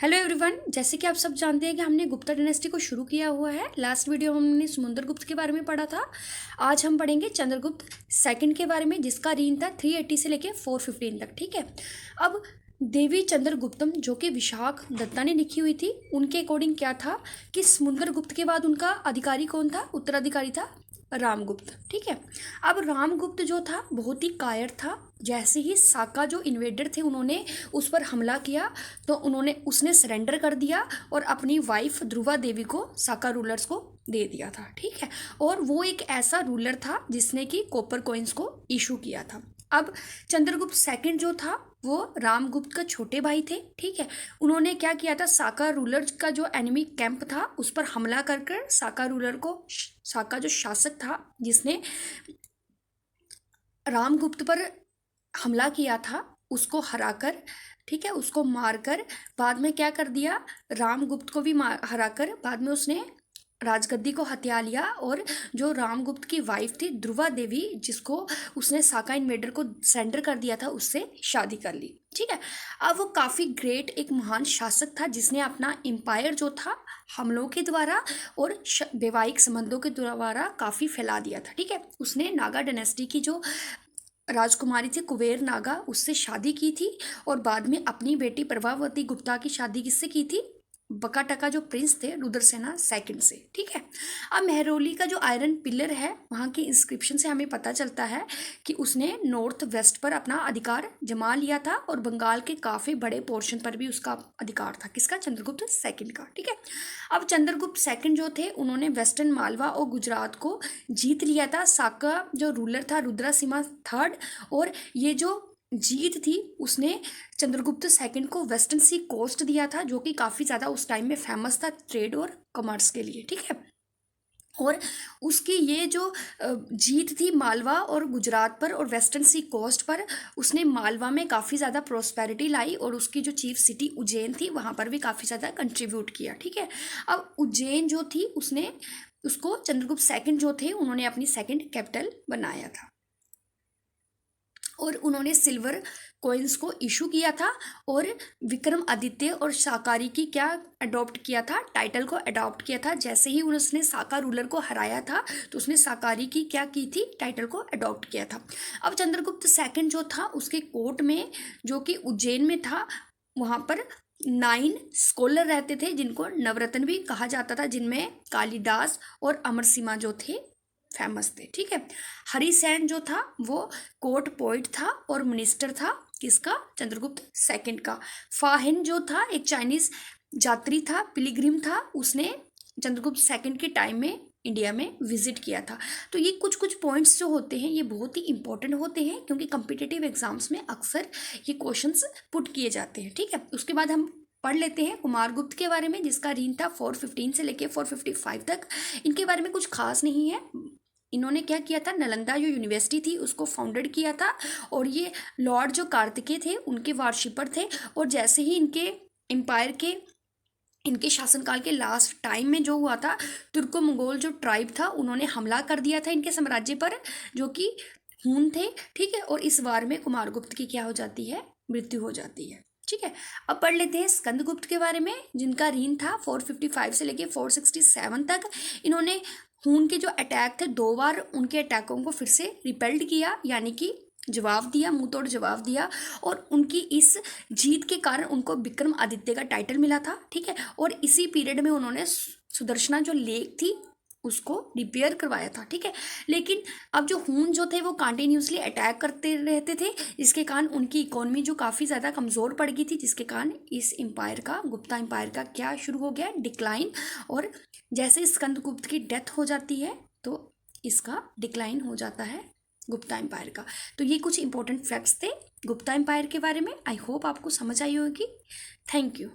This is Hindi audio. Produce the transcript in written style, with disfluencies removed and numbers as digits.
हेलो एवरीवन, जैसे कि आप सब जानते हैं कि हमने गुप्ता डायनेस्टी को शुरू किया हुआ है। लास्ट वीडियो में हमने समुद्रगुप्त के बारे में पढ़ा था। आज हम पढ़ेंगे चंद्रगुप्त सेकंड के बारे में, जिसका रीन था 380 से लेके 415 तक। ठीक है। अब देवी चंद्रगुप्तम जो कि विशाख दत्ता ने लिखी हुई थी, उनके अकॉर्डिंग क्या था कि समुद्रगुप्त के बाद उनका अधिकारी कौन था, उत्तराधिकारी था रामगुप्त। ठीक है। अब रामगुप्त जो था बहुत ही कायर था। जैसे ही साका जो इन्वेडर थे उन्होंने उस पर हमला किया तो उसने सरेंडर कर दिया और अपनी वाइफ ध्रुवा देवी को साका रूलर्स को दे दिया था। ठीक है। और वो एक ऐसा रूलर था जिसने कि कॉपर कॉइन्स को इशू किया था। अब चंद्रगुप्त सेकंड जो था वो रामगुप्त का छोटे भाई थे। ठीक है। उन्होंने क्या किया था, साका रूलर का जो एनिमी कैंप था उस पर हमला कर साका रूलर को, साका जो शासक था जिसने रामगुप्त पर हमला किया था, उसको हराकर, ठीक है, उसको मारकर बाद में क्या कर दिया, रामगुप्त को भी हराकर बाद में उसने राजगद्दी को हथिया लिया और जो रामगुप्त की वाइफ थी ध्रुवा देवी, जिसको उसने साका इन्वेडर को सरेंडर कर दिया था, उससे शादी कर ली। ठीक है। अब वो काफ़ी ग्रेट, एक महान शासक था जिसने अपना एम्पायर जो था हमलों के द्वारा और वैवाहिक संबंधों के द्वारा काफ़ी फैला दिया था। ठीक है। उसने नागा डायनेस्टी की जो राजकुमारी थी कुबेर नागा, उससे शादी की थी और बाद में अपनी बेटी प्रभावती गुप्ता की शादी किससे की थी, बकाटका जो प्रिंस थे रुद्रसेना सेकंड से। ठीक है। अब मेहरौली का जो आयरन पिलर है, वहाँ की इंस्क्रिप्शन से हमें पता चलता है कि उसने नॉर्थ वेस्ट पर अपना अधिकार जमा लिया था और बंगाल के काफ़ी बड़े पोर्शन पर भी उसका अधिकार था। किसका, चंद्रगुप्त सेकंड का। ठीक है। अब चंद्रगुप्त सेकंड जो थे उन्होंने वेस्टर्न मालवा और गुजरात को जीत लिया था। साका जो रूलर था रुद्रसिम्हा थर्ड, और ये जो जीत थी उसने चंद्रगुप्त सेकंड को वेस्टर्न सी कोस्ट दिया था, जो कि काफ़ी ज़्यादा उस टाइम में फेमस था ट्रेड और कॉमर्स के लिए। ठीक है। और उसकी ये जो जीत थी मालवा और गुजरात पर और वेस्टर्न सी कोस्ट पर, उसने मालवा में काफ़ी ज़्यादा प्रोस्पेरिटी लाई और उसकी जो चीफ सिटी उज्जैन थी वहाँ पर भी काफ़ी ज़्यादा कंट्रीब्यूट किया। ठीक है। अब उज्जैन जो थी उसको चंद्रगुप्त सेकंड जो थे उन्होंने अपनी सेकंड कैपिटल बनाया था और उन्होंने सिल्वर कॉइन्स को इशू किया था और विक्रमादित्य और शाकारी की क्या अडॉप्ट किया था, टाइटल को अडॉप्ट किया था। जैसे ही उसने साका रूलर को हराया था तो उसने शाकारी की क्या की थी, टाइटल को अडॉप्ट किया था। अब चंद्रगुप्त सेकंड जो था उसके कोर्ट में, जो कि उज्जैन में था, वहाँ पर 9 स्कॉलर रहते थे जिनको नवरत्न भी कहा जाता था, जिनमें कालिदास और अमरसिम्हा जो थे फेमस थे। ठीक है। हरिसेन जो था वो कोर्ट पोइट था और मिनिस्टर था, किसका, चंद्रगुप्त सेकंड का। फाहिन जो था एक चाइनीज यात्री था, पिलिग्रिम था, उसने चंद्रगुप्त सेकंड के टाइम में इंडिया में विजिट किया था। तो ये कुछ कुछ पॉइंट्स जो होते हैं ये बहुत ही इंपॉर्टेंट होते हैं, क्योंकि कम्पिटिटिव एग्जाम्स में अक्सर ये क्वेश्चंस पुट किए जाते हैं। ठीक है। उसके बाद हम पढ़ लेते हैं कुमारगुप्त के बारे में, जिसका रीन था 415 से लेके 455 तक। इनके बारे में कुछ खास नहीं है। इन्होंने क्या किया था, नालंदा जो यूनिवर्सिटी थी उसको फाउंडेड किया था और ये लॉर्ड जो कार्तिकेय थे उनके वार्शिपर थे। और जैसे ही इनके शासनकाल के लास्ट टाइम में जो हुआ था, तुर्को मंगोल जो ट्राइब था उन्होंने हमला कर दिया था इनके साम्राज्य पर, जो कि हून थे। ठीक है। और इस वार में कुमारगुप्त की क्या हो जाती है, मृत्यु हो जाती है। ठीक है। अब पढ़ लेते हैं स्कंदगुप्त के बारे में, जिनका रीन था 455 से लेके 467 तक। इन्होंने हून के जो अटैक थे 2 बार उनके अटैकों को फिर से रिपेल्ड किया, यानी कि जवाब दिया, मुंह तोड़ जवाब दिया, और उनकी इस जीत के कारण उनको विक्रम आदित्य का टाइटल मिला था। ठीक है। और इसी पीरियड में उन्होंने सुदर्शना जो लेक थी उसको रिपेयर करवाया था। ठीक है। लेकिन अब जो हून जो थे वो कंटिन्यूसली अटैक करते रहते थे, जिसके कारण उनकी इकोनॉमी जो काफ़ी ज़्यादा कमज़ोर पड़ गई थी, जिसके कारण इस एम्पायर का, गुप्ता एम्पायर का क्या शुरू हो गया, डिक्लाइन। और जैसे स्कंदगुप्त की डेथ हो जाती है तो इसका डिक्लाइन हो जाता है गुप्ता एम्पायर का। तो ये कुछ इंपॉर्टेंट फैक्ट्स थे गुप्ता एम्पायर के बारे में। आई होप आपको समझ आई होगी। Thank you.